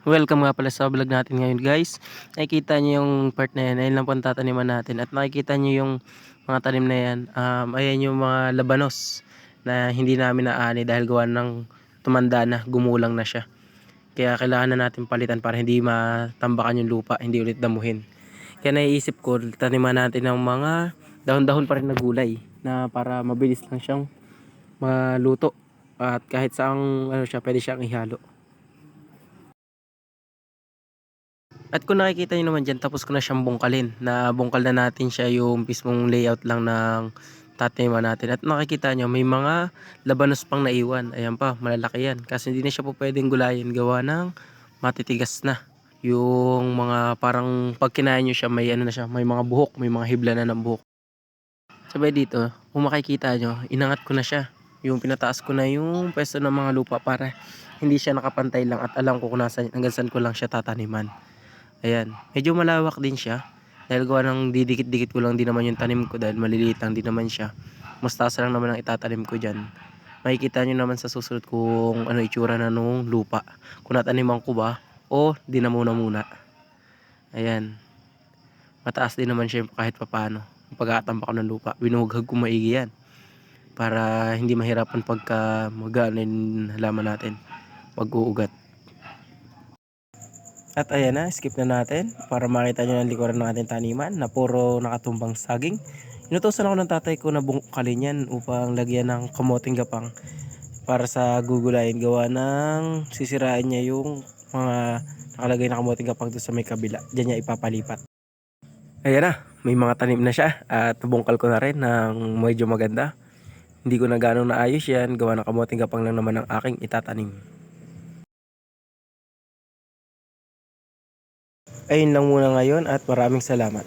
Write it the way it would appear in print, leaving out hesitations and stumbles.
Welcome nga pala sa vlog natin ngayon guys. Nakikita niyo yung part na yan, ayun lang po ang tataniman natin. At nakikita niyo yung mga tanim na yan. Ayan yung mga labanos na hindi namin naani dahil gawa ng tumanda na, gumulang na siya. Kaya kailangan na natin palitan para hindi matambakan yung lupa, hindi ulit damuhin. Kaya naiisip ko, taniman natin ng mga dahon-dahon pa rin na gulay na para mabilis lang siyang maluto. At kahit saang siya, pwede siyang ihalo. At kung nakikita nyo naman dyan, tapos ko na siyang bungkalin. Nabungkal na natin siya yung mismong layout lang ng taniman natin. At nakikita nyo, may mga labanos pang naiwan. Ayan pa, malalaki yan. Kasi hindi na siya po pwedeng gulayin. Gawa ng matitigas na. Yung mga parang pag kinain nyo siya, may ano na siya, may mga buhok, may mga hibla na ng buhok. Sabay dito, kung makikita nyo, inangat ko na siya. Yung pinataas ko na yung pwesto ng mga lupa para hindi siya nakapantay lang at alam ko kung nasan, hanggang saan ko lang siya tataniman. Ayan, medyo malawak din siya. Dahil gawa ng didikit-dikit ko lang din naman yung tanim ko dahil maliliit lang din naman siya. Mustasa lang naman ang itatanim ko dyan. Makikita nyo naman sa susunod kung ano itsura na nung lupa. Kung nataniman ko ba o di na muna. Ayan, mataas din naman siya kahit papano. Yung pag-aatambak ko ng lupa, binuhughag ko maigi yan. Para hindi mahirapan pagka mag-aanin halaman natin. Mag-uugat. At ayan na, skip na natin para makita nyo ang likuran ng ating taniman na puro nakatumbang saging. Inutusan ako ng tatay ko na bungkalin yan upang lagyan ng kamoting gapang para sa gugulayin, gawa ng sisirain niya yung mga nakalagay na kamoting gapang doon sa may kabila. Diyan niya ipapalipat. Ayan na, may mga tanim na siya at bungkal ko na rin ng medyo maganda. Hindi ko na ganong naayos yan, gawa ng kamoting gapang lang naman ang aking itatanim. Ayun lang muna ngayon at maraming salamat.